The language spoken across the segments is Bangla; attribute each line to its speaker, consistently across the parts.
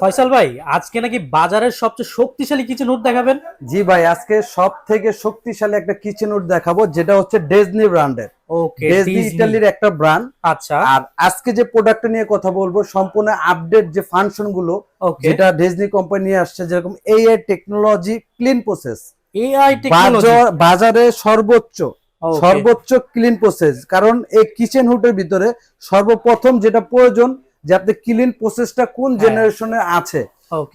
Speaker 1: ফয়সাল ভাই, আজকে নাকি বাজারের সবচেয়ে শক্তিশালী কিচেন হুড দেখাবেন?
Speaker 2: জি ভাই, আজকে সব থেকে শক্তিশালী একটা কিচেন উড দেখাবো, যেটা হচ্ছে ডেজনি ব্র্যান্ডের।
Speaker 1: ওকে,
Speaker 2: ডেজনি ইতালির একটা ব্র্যান্ড।
Speaker 1: আচ্ছা।
Speaker 2: আর আজকে যে প্রোডাক্টটা নিয়ে কথা বলবো সম্পূর্ণ আপডেট যে ফাংশন গুলো যেটা ডেজনি কোম্পানি নিয়ে আসছে, যেরকম AI technology, clean process.
Speaker 1: AI technology
Speaker 2: বাজারে সর্বোচ্চ ক্লিন প্রসেস, কারণ এই কিচেন হুডের ভিতরে সর্বপ্রথম যেটা প্রয়োজন যে আপনি ক্লিন প্রসেসটা কোন জেনারেশনে আছে।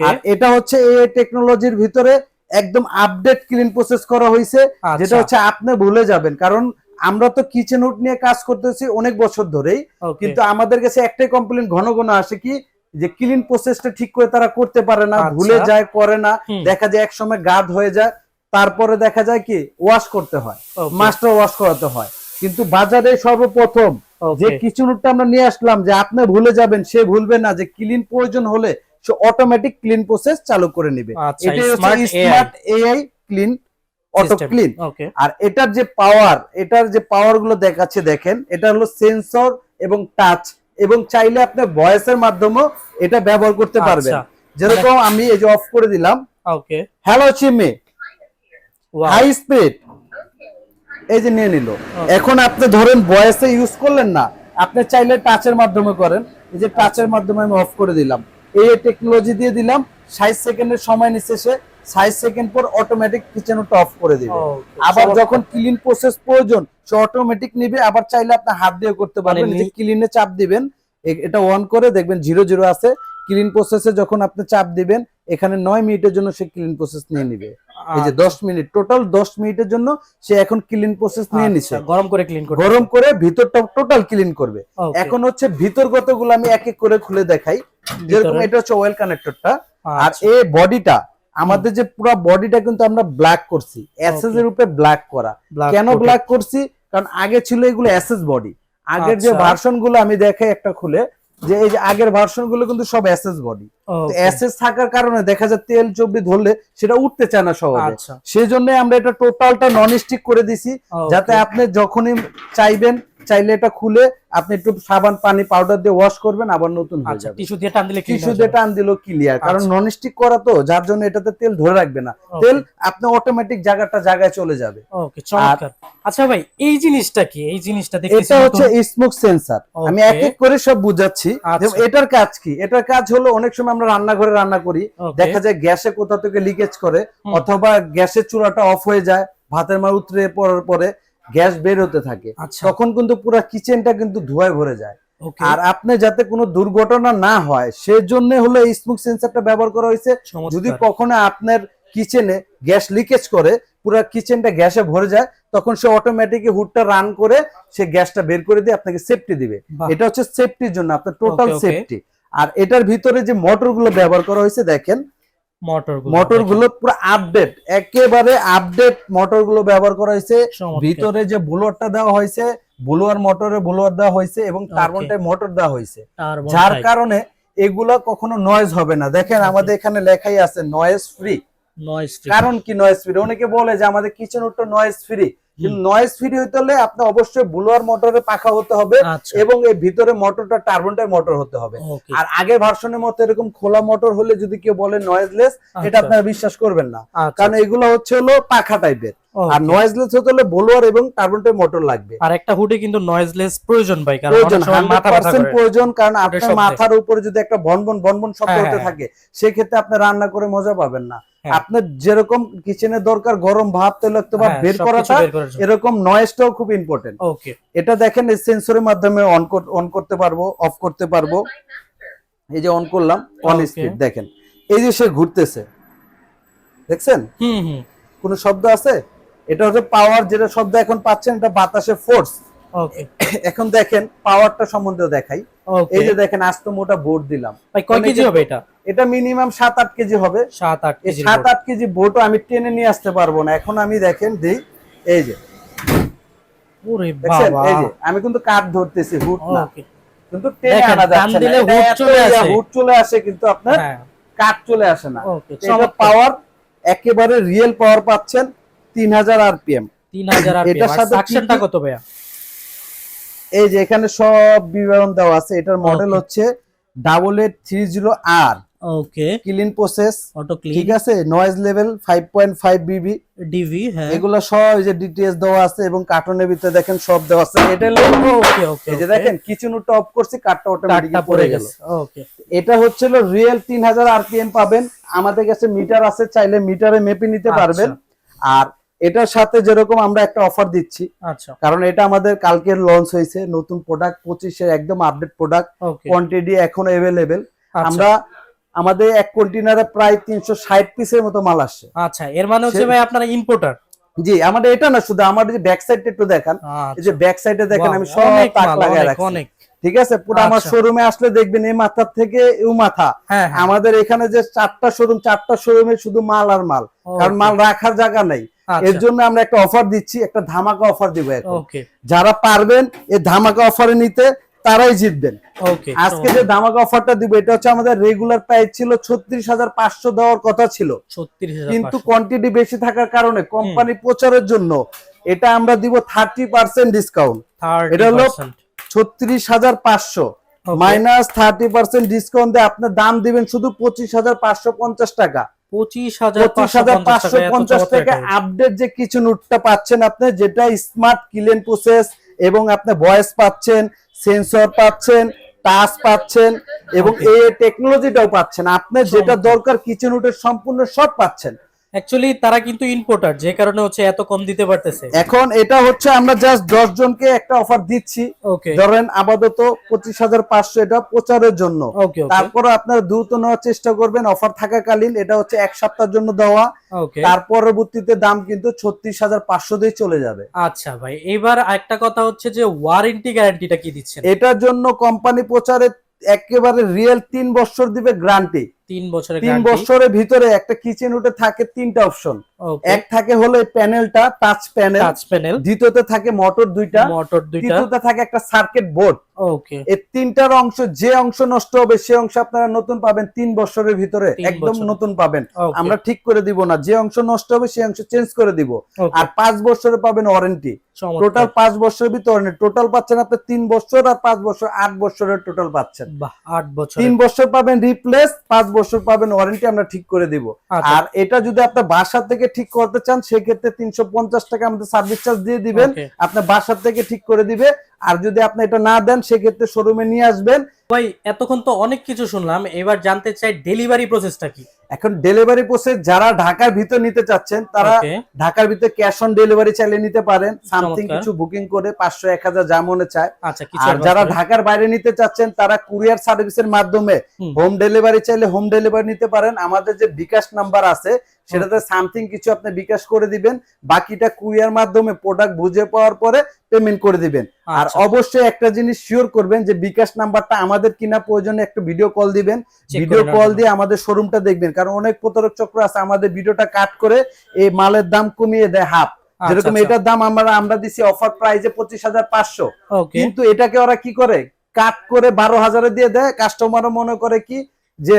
Speaker 2: আর এটা হচ্ছে এই টেকনোলজির ভিতরে একদম আপডেট ক্লিন প্রসেস করা হয়েছে, যেটা হচ্ছে আপনি ভুলে যাবেন। কারণ আমরা তো কিচেন হুড নিয়ে কাজ করতেছি অনেক বছর ধরেই, কিন্তু আমাদের কাছে একটাই কমপ্লেইন ঘন ঘন আসে কি, যে ক্লিন প্রসেসটা ঠিক করে তারা করতে পারে না, ভুলে যায়, করে না। দেখা যায় এক সময় গাদ হয়ে যায়, তারপরে দেখা যায় কি ওয়াশ করতে হয়, মাস্টার ওয়াশ করাতে হয়। কিন্তু বাজারে সর্বপ্রথম যে কিচেন হুডটা আমরা নিয়ে আসলাম, যে আপনি ভুলে যাবেন সে ভুলবে না, যে ক্লিন প্রয়োজন হলে সে অটোমেটিক ক্লিন প্রসেস চালু করে নেবে। এটাই হচ্ছে smart AI clean, auto clean. আর এটার যে পাওয়ার গুলো দেখাচ্ছে দেখেন, এটা হলো সেন্সর এবং টাচ, এবং চাইলে আপনি ভয়েসের মাধ্যমে এটা ব্যবহার করতে পারবেন। যেরকম আমি এই যে অফ করে দিলাম, ওকে, হ্যালো চিমি, হাই স্পিড, এই যে নিয়ে নিল। এখন আপনি ধরেন ভয়েসে ইউজ করলেন না, আপনি চাইলে টাচের মাধ্যমে করেন। এই যে টাচের মাধ্যমে আমি অফ করে দিলাম, এই টেকনোলজি দিয়ে দিলাম, 60 সেকেন্ডের সময় নিচ্ছে সে, 60 সেকেন্ড পর অটোমেটিক কিচেন হুডটা অফ করে দিবে। আবার যখন ক্লিন প্রসেস প্রয়োজন সে অটোমেটিক নিবে। আবার চাইলে আপনি হাত দিয়ে করতে পারবেন, যে ক্লিনে চাপ দিবেন, এটা অন করে দেখবেন 00 আছে। ক্লিন প্রসেসে যখন আপনি চাপ দিবেন, এখানে 9 মিনিটের জন্য সে ক্লিন প্রসেস নিয়ে নিবে। এই যে 10 মিনিট, টোটাল 10 মিনিটের জন্য সে এখন ক্লিন প্রসেস নিয়ে নিছে।
Speaker 1: গরম করে ক্লিন করবে,
Speaker 2: গরম করে ভিতরটা টোটাল ক্লিন করবে। এখন হচ্ছে ভিতরগতগুলো আমি এক এক করে খুলে দেখাই। যেরকম এটা হচ্ছে অয়েল কানেক্টরটা, আর এই বডিটা, আমাদের যে পুরো বডিটা কিন্তু আমরা ব্ল্যাক করছি, এসএস এর উপরে ব্ল্যাক করা। কেন ব্ল্যাক করছি? কারণ আগে ছিল এগুলো এসএস বডি। আগের যে ভার্সন গুলো আমি দেখাই একটা খুলে, যে এই যে আগের ভার্সন গুলো কিন্তু সব এসএস বডি। তো এসএস থাকার কারণে দেখা যায় তেল চবড়ি ধরলে সেটা উঠতে চায় না সহজে। সেজন্য আমরা এটা টোটালটা নন স্টিক করে দিছি, যাতে আপনি যখনই চাইবেন, চাইলে এটা খুলে আপনি একটু সাবান, পানি, পাউডার দিয়ে ওয়াশ করবেন, আবার নতুন হয়ে যাবে।
Speaker 1: টিস্যু দিয়ে টান দিলে
Speaker 2: ক্লিয়ার। কারণ নন স্টিক করা তো, যার জন্য এটাতে তেল ধরে রাখবে না, তেল আপনি অটোমেটিক জায়গায় চলে যাবে।
Speaker 1: ওকে, চমৎকার। আচ্ছা ভাই, এই জিনিসটা কি? এই জিনিসটা দেখতেছি,
Speaker 2: এটা হচ্ছে স্মোক সেন্সর। আমি এক এক করে সব বুঝাচ্ছি। এটার কাজ কি? এটার কাজ হলো, অনেক সময় আমরা রান্নাঘরে রান্না করি, দেখা যায় গ্যাসে কোথা থেকে লিকেজ করে, অথবা গ্যাসের চুলাটা অফ হয়ে যায়, ভাতের মার উতরে পড়ার পরে গ্যাস বের হতে থাকে, তখন কিন্তু পুরো কিচেনটা কিন্তু ধোঁয়ায় ভরে যায়। আর আপনি যাতে কোনো দুর্ঘটনা না হয় সেজন্য হলো এই স্মোক সেন্সরটা ব্যবহার করা হয়েছে। যদি কখনো আপনার কিচেনে গ্যাস লিকেজ করে, পুরো কিচেনটা গ্যাসে ভরে যায়, তখন সে অটোমেটিকলি হুডটা রান করে সে গ্যাসটা বের করে দিয়ে আপনাকে সেফটি দিবে। এটা হচ্ছে সেফটির জন্য, আপনার টোটাল সেফটি। আর এটার ভিতরে যে মোটরগুলো ব্যবহার করা হয়েছে দেখেন, মোটরগুলো পুরো আপডেট, একেবারে আপডেট মোটরগুলো ব্যবহার করা হয়েছে। ভিতরে যে ব্লোয়ারটা দেওয়া হয়েছে, ব্লোয়ার মোটরে ব্লোয়ার দেওয়া হয়েছে, এবং কার্বন টাইপ মোটর দেওয়া হয়েছে, যার কারণে এগুলা কখনো নয়েজ হবে না। দেখেন আমাদের এখানে লেখাই আছে নয়েজ ফ্রি। কারণ কি নয়েজ ফ্রি? অনেকে বলে যে আমাদের কিচেন হুডটা নয়েজ ফ্রি, কিন্তু নয়েজ ফ্রি হইতে হলে আপনি অবশ্যই ব্লোয়ার মোটরে পাখা হতে হবে, এবং এই ভিতরে মোটরটা টার্বন টাইপ মোটর হতে হবে। আর আগের ভার্সনের মতো এরকম খোলা মোটর হলে যদি কেউ বলে নয়েজলেস, এটা আপনারা বিশ্বাস করবেন না, কারণ এগুলো হচ্ছে হলো পাখা টাইপের। আর নয়েজলেস হতে হলে ব্লোয়ার এবং টার্বন টাইপ মোটর লাগবে।
Speaker 1: আর একটা হুডে কিন্তু নয়েজলেস প্রয়োজন ভাই, কারণ
Speaker 2: মাথা প্রয়োজন। কারণ আপনার মাথার উপরে যদি একটা বনবন শব্দ হতে থাকে, সেক্ষেত্রে আপনি রান্না করে মজা পাবেন না। আপনার যেরকম কিচেনে দরকার গরম ভাব, তৈলাক্ত ভাব বের করাটা, এরকম নয়েজটাও খুব ইম্পর্টেন্ট। এটা দেখেন এই সেন্সরের মাধ্যমে অন করতে পারবো, অফ করতে পারবো। এই যে অন করলাম, অন স্পিড দেখেন, এই যে সে ঘুরতেছে, দেখছেন কোন শব্দ আছে? এটা হচ্ছে পাওয়ার, যেটা শব্দ এখন পাচ্ছেন এটা বাতাসের ফোর্স। এখন দেখেন পাওয়ারটা সম্বন্ধে দেখাই। এই যে দেখেন আস্ত মোটা বোর্ড দিলাম,
Speaker 1: কয় কেজি হবে এটা?
Speaker 2: এটা মিনিমাম 7-8 কেজি হবে। 7-8 কেজি বোর্ডও আমি টেনে নিয়ে আসতে পারবো না। এখন আমি দেখেন দেই, এই যে
Speaker 1: ওরে বাবা,
Speaker 2: এই যে আমি কিন্তু কাঠ ধরতেছি, হুড না, কিন্তু টেনে আনা যাচ্ছে না। হুড চলে আসে, কিন্তু আপনার কাঠ চলে আসে না। এটা পাওয়ার একেবারে রিয়েল পাওয়ার পাচ্ছেন, 3000 আরপিএম।
Speaker 1: 3000 আরপিএম।
Speaker 2: এটার সাথে
Speaker 1: সাকশনটা কত ভাইয়া?
Speaker 2: এই যে এখানে সব বিবরণ দেওয়া আছে। এটার মডেল হচ্ছে 8830R।
Speaker 1: ওকে,
Speaker 2: ক্লিন প্রসেস,
Speaker 1: অটো ক্লিন,
Speaker 2: ঠিক আছে, নয়েজ লেভেল 5.5 বিবি,
Speaker 1: ডিভি, হ্যাঁ
Speaker 2: এগুলো সব এই যে ডিটিএস দেওয়া আছে এবং কার্টনের ভিতরে দেখেন সব দেওয়া আছে। এটা
Speaker 1: ওকে ওকে,
Speaker 2: এই যে দেখেন কিচেন উডটা অফ করছি, কাটটা অটোমেটিক্যালি পড়ে গেল।
Speaker 1: ওকে,
Speaker 2: এটা হচ্ছিল রিয়েল 3000 আরপিএম পাবেন। আমাদের কাছে মিটার আছে, চাইলে মিটারে মেপে নিতে পারবেন। আর এটার সাথে যেরকম আমরা একটা অফার দিচ্ছি,
Speaker 1: আচ্ছা,
Speaker 2: কারণ এটা আমাদের কালকে লঞ্চ হয়েছে, নতুন প্রোডাক্ট 25 এর একদম আপডেট প্রোডাক্ট, কোয়ান্টিটি এখনো अवेलेबल। আমরা আমাদের এক কন্টেনারে প্রায় 360 পিসের মতো মাল আসছে।
Speaker 1: আচ্ছা, এর মানে হচ্ছে ভাই আপনারা ইম্পোর্টার?
Speaker 2: জি, আমাদের এটা না, শুধু আমাদের যে ব্যাক সাইডটা একটু দেখান, এই যে ব্যাক সাইডে দেখেন আমি সব তাক লাগায় রাখছি, ঠিক আছে। পুরো আমার শোরুমে আসলে দেখবেন এই মাথা থেকে এই মাথা, আমাদের এখানে যে 4টা শোরুম, 4টা শোরুমে শুধু মাল আর মাল, কারণ মাল রাখার জায়গা নাই। এর জন্য আমরা একটা অফার দিচ্ছি, একটা ধামাকা অফার দিব এখন। যারা পারবেন এই ধামাকা অফারে নিতে তারাই জিতবেন। আজকে যে ধামাকা অফারটা দিব এটা হচ্ছে আমাদের রেগুলার প্রাইস ছিল 36,500 দেওয়ার কথা ছিল, কিন্তু কোয়ান্টিটি বেশি থাকার কারণে কোম্পানি প্রচারের জন্য এটা আমরা দিব 30% ডিসকাউন্ট। এটা হলো 36,500 মাইনাস 30% ডিসকাউন্ট দিয়ে আপনার দাম দিবেন শুধু 25,550 টাকা। 25,550 টাকা আপডেট যে কিচেন উডটা পাচ্ছেন আপনি, যেটা স্মার্ট ক্লিন প্রসেস এবং আপনি ভয়েস পাচ্ছেন, সেন্সর পাচ্ছেন, টাচ পাচ্ছেন এবং এই টেকনোলজিটাও পাচ্ছেন। আপনার যেটা দরকার কিচেন উডের সম্পূর্ণ সব পাচ্ছেন।
Speaker 1: অ্যাকচুয়ালি তারা কিন্তু ইম্পোর্টার, যে কারণে হচ্ছে এত কম দিতে পারতেছে।
Speaker 2: এখন এটা হচ্ছে আমরা জাস্ট 10 জনকে একটা অফার দিচ্ছি, ধরেন আপাতত 25,500, এটা প্রচারের জন্য। তারপরে আপনারা দ্রুত নেওয়ার চেষ্টা করবেন অফার থাকাকালীন। এটা হচ্ছে এক সপ্তাহের জন্য দেওয়া, তার পরবর্তীতে দাম কিন্তু 36,500 দিয়ে চলে যাবে।
Speaker 1: আচ্ছা ভাই, এবার একটা কথা হচ্ছে যে ওয়ারেন্টি গ্যারান্টিটা কি দিচ্ছেন?
Speaker 2: এটার জন্য কোম্পানি প্রচারে একেবারে রিয়েল 3 বছর দিবে গ্যারান্টি।
Speaker 1: 3
Speaker 2: বছরের ভিতরে একটা কিচেন উডে থাকে 3টা অপশন। এক থাকে হলো এই প্যানেলটা, টাচ প্যানেল, দ্বিতীয়তে থাকে মোটর দুইটা, তৃতীয়তে থাকে একটা সার্কিট বোর্ড। এই 3টার অংশ, যে অংশ নষ্ট হবে সে অংশ আপনারা নতুন পাবেন 3 বছরের ভিতরে, একদম নতুন পাবেন। আমরা ঠিক করে দিব না, যে অংশ নষ্ট হবে সেই অংশ চেঞ্জ করে দিব। আর 5 বছরে পাবেন ওয়ারেন্টি। টোটাল 5 বছরের ভিতরে টোটাল পাচ্ছেন আপনি 3 বছর আর 5 বছর, 8 বছরের টোটাল পাচ্ছেন।
Speaker 1: 8 বছর,
Speaker 2: 3 বছর পাবেন রিপ্লেস, 5 বছর পাবেন ওয়ারেন্টি, আমরা ঠিক করে দিব। আর এটা যদি আপনি বাসা থেকে ঠিক করতে চান সেক্ষেত্রে 350 টাকা আমাদের সার্ভিস চার্জ দিয়ে দিবেন, আপনার বাসা থেকে ঠিক করে দিবে। আর যদি আপনি এটা না দেন সেক্ষেত্রে শোরুমে নিয়ে আসবেন।
Speaker 1: ভাই এতক্ষণ তো অনেক কিছু শুনলাম, এবার জানতে চাই ডেলিভারি প্রসেসটা কি?
Speaker 2: এখন ডেলিভারি প্রসেস যারা ঢাকার ভিতর নিতে চাচ্ছেন তারা ঢাকার ভিতরে ক্যাশ অন ডেলিভারি চাইলে নিতে পারেন, সামথিং কিছু বুকিং করে 500 1000 যা মনে চায়। আর যারা ঢাকার বাইরে নিতে চাচ্ছেন তারা কুরিয়ার সার্ভিসের মাধ্যমে হোম ডেলিভারি চাইলে হোম ডেলিভারি নিতে পারেন। আমাদের যে বিকাশ নাম্বার আছে সেটাতে সামথিং কিছু আপনি বিকাশ করে দিবেন, বাকিটা কুরিয়ার মাধ্যমে প্রোডাক্ট বুঝে পাওয়ার পরে পেমেন্ট করে দিবেন। আর অবশ্যই একটা জিনিস শিওর করবেন যে বিকাশ নাম্বারটা আমাদের কিনা, প্রয়োজনে একটা ভিডিও কল দিবেন, ভিডিও কল দিয়ে আমাদের শোরুমটা দেখবেন, কারণ অনেক প্রতারক চক্র আছে আমাদের ভিডিওটা কাট করে এই মালের দাম কমিয়ে দেয় হাফ। যেরকম এটার দাম আমরা দিছি অফার প্রাইসে 25,500, কিন্তু এটাকে ওরা কি করে কাট করে 12,000 দিয়ে দেয়। কাস্টমারও মনে করে কি যে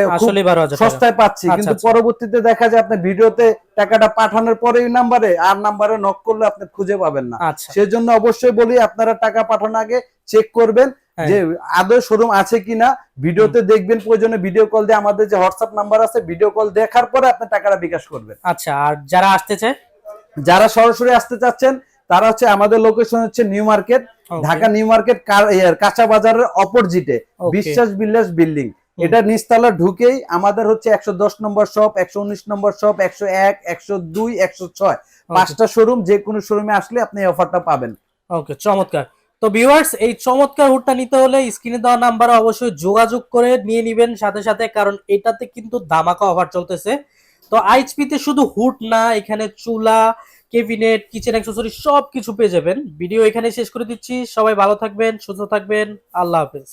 Speaker 2: সস্তায় পাচ্ছি, কিন্তু পরবর্তীতে দেখা যায় আপনার ভিডিওতে টাকাটা পাঠানোর পরে এই নাম্বারে আর নাম্বারে নক করলে আপনি খুঁজে পাবেন না। সেজন্য অবশ্যই বলি আপনারা টাকা পাঠানোর আগে চেক করবেন যে আদৌ শোরুম আছে কিনা, ভিডিওতে দেখবেন, প্রয়োজনে ভিডিও কল দিয়ে আমাদের যে হোয়াটসঅ্যাপ নাম্বার আছে ভিডিও কল দেখার পরে আপনি টাকাটা বিকাশ করবেন।
Speaker 1: আচ্ছা, আর যারা আসতে চায়,
Speaker 2: যারা সরাসরি আসতে চাচ্ছেন তারা হচ্ছে আমাদের লোকেশন হচ্ছে new market, Dhaka new market কাঁচা বাজারের অপোজিটে বিশ্বাস বিল্ডার্স বিল্ডিং। এটা নিচতলা ঢুকেই আমাদের হচ্ছে 110 নম্বর শপ, 119 নম্বর শপ, 101, 102, 106 5টা শোরুম। যে কোনো শোরুমে আসলে আপনি এই অফারটা পাবেন।
Speaker 1: ওকে, চমৎকার। তো ভিউয়ার্স, এই চমৎকার হুডটা নিতে হলে স্ক্রিনে দেওয়া নাম্বারে অবশ্যই যোগাযোগ করে নিয়ে নেবেন সাথে সাথে, কারণ এটাতে কিন্তু ধামাকা অফার চলতেছে। তো আইএইচপি তে শুধু হুড না, এখানে চুলা, ক্যাবিনেট, কিচেন অ্যাকসেসরি সবকিছু পেয়ে যাবেন। ভিডিও এখানে শেষ করে দিচ্ছি। সবাই ভালো থাকবেন, সুস্থ থাকবেন, আল্লাহ হাফেজ।